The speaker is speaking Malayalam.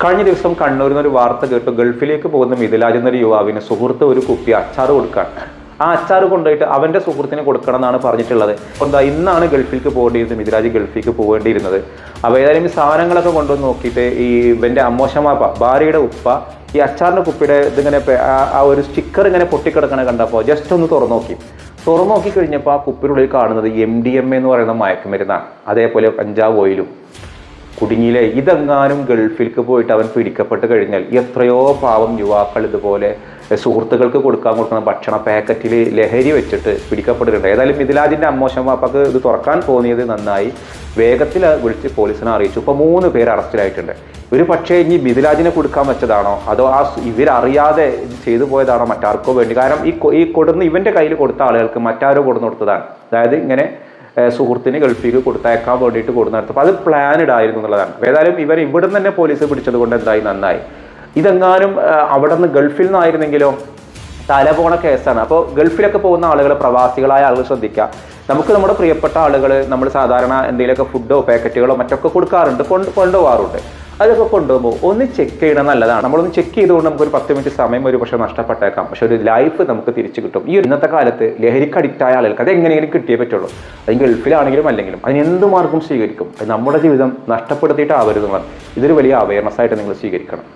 കഴിഞ്ഞ ദിവസം കണ്ണൂരിൽ നിന്ന് ഒരു വാർത്ത കേട്ടു. ഗൾഫിലേക്ക് പോകുന്ന മിഥിലാജ് എന്നൊരു യുവാവിന് സുഹൃത്ത് ഒരു കുപ്പി അച്ചാർ കൊടുക്കാൻ. ആ അച്ചാർ കൊണ്ടുപോയിട്ട് അവന്റെ സുഹൃത്തിന് കൊടുക്കണം എന്നാണ് പറഞ്ഞിട്ടുള്ളത്. എന്താ ഇന്നാണ് ഗൾഫിലേക്ക് പോകേണ്ടിയിരുന്നത്, മിഥിലാജ് ഗൾഫിലേക്ക് പോകേണ്ടിയിരുന്നത്. അപ്പോൾ ഏതായാലും ഈ സാധനങ്ങളൊക്കെ കൊണ്ടുവന്ന് നോക്കിയിട്ട് ഈ ഇവന്റെ അമ്മോശമാപ്പ ഭാര്യയുടെ ഉപ്പ ഈ അച്ചാറിന്റെ കുപ്പിയുടെ ഇതിങ്ങനെ ആ ഒരു സ്റ്റിക്കർ ഇങ്ങനെ പൊട്ടിക്കിടക്കണ കണ്ടപ്പോൾ ജസ്റ്റ് ഒന്ന് തുറന്നു നോക്കി കഴിഞ്ഞപ്പോൾ ആ കുപ്പിനുള്ളിൽ കാണുന്നത് MDMA എന്ന് പറയുന്ന മയക്കുമരുന്നാണ്. അതേപോലെ കഞ്ചാവ് ഓയിലും. കുടുങ്ങിയിലെ ഇതെങ്ങാനും ഗൾഫിലേക്ക് പോയിട്ട് അവൻ പിടിക്കപ്പെട്ട് കഴിഞ്ഞാൽ എത്രയോ പാവം യുവാക്കൾ ഇതുപോലെ സുഹൃത്തുക്കൾക്ക് കൊടുക്കുന്ന ഭക്ഷണ പാക്കറ്റിൽ ലഹരി വെച്ചിട്ട് പിടിക്കപ്പെട്ടിട്ടുണ്ട്. ഏതായാലും മിഥിലാജിന്റെ അമ്മോശമാപ്പക്ക് ഇത് തുറക്കാൻ തോന്നിയത് നന്നായി. വേഗത്തിൽ വിളിച്ച് പോലീസിനെ അറിയിച്ചു. ഇപ്പോൾ 3 പേര് അറസ്റ്റിലായിട്ടുണ്ട്. ഒരു പക്ഷേ ഇനി മിഥിലാജിനെ കൊടുക്കാൻ വെച്ചതാണോ അതോ ഇവരറിയാതെ ഇത് ചെയ്തു പോയതാണോ മറ്റാർക്കോ വേണ്ടി? കാരണം ഈ കൊടുന്ന് ഇവന്റെ കയ്യിൽ കൊടുത്ത ആളുകൾക്ക് മറ്റാരോ കൊടുന്നു കൊടുത്തതാണ്. അതായത് ഇങ്ങനെ സുഹൃത്തിന് ഗൾഫിലേക്ക് കൊടുത്തയക്കാൻ വേണ്ടിയിട്ട് കൊടുന്നെടുത്തപ്പോൾ അത് പ്ലാനിഡ് ആയിരുന്നു എന്നുള്ളതാണ്. ഏതായാലും ഇവർ ഇവിടെ നിന്ന് തന്നെ പോലീസ് പിടിച്ചത് കൊണ്ട് എന്തായി നന്നായി. ഇതെങ്ങാനും അവിടെ നിന്ന് ഗൾഫിൽ നിന്നായിരുന്നെങ്കിലോ തല പോണ കേസാണ്. അപ്പോൾ ഗൾഫിലൊക്കെ പോകുന്ന ആളുകൾ, പ്രവാസികളായ ആളുകൾ ശ്രദ്ധിക്കുക. നമുക്ക് നമ്മുടെ പ്രിയപ്പെട്ട ആളുകൾ നമ്മൾ സാധാരണ എന്തെങ്കിലുമൊക്കെ ഫുഡോ പാക്കറ്റുകളോ മറ്റൊക്കെ കൊടുക്കാറുണ്ട്, കൊണ്ടുപോകാറുണ്ട്. അതൊക്കെ കൊണ്ടുപോകുമ്പോൾ ഒന്ന് ചെക്ക് ചെയ്യണം നല്ലതാണ്. നമ്മളൊന്ന് ചെക്ക് ചെയ്തുകൊണ്ട് നമുക്കൊരു 10 മിനിറ്റ് സമയം ഒരു പക്ഷേ നഷ്ടപ്പെട്ടേക്കാം, പക്ഷെ ഒരു ലൈഫ് നമുക്ക് തിരിച്ചു കിട്ടും. ഈ ഇന്നത്തെ കാലത്ത് ലഹരിക്ക് അഡിക്റ്റായ ആളുകൾക്ക് അത് എങ്ങനെയെങ്കിലും കിട്ടിയേ പറ്റുള്ളൂ. അത് ഗൾഫിലാണെങ്കിലും അല്ലെങ്കിലും അതിന് എന്ത് മാർഗം സ്വീകരിക്കും. അത് നമ്മുടെ ജീവിതം നഷ്ടപ്പെടുത്തിയിട്ടാവരുത്. ഇതൊരു വലിയ അവയർനെസ് ആയിട്ട് നിങ്ങൾ സ്വീകരിക്കണം.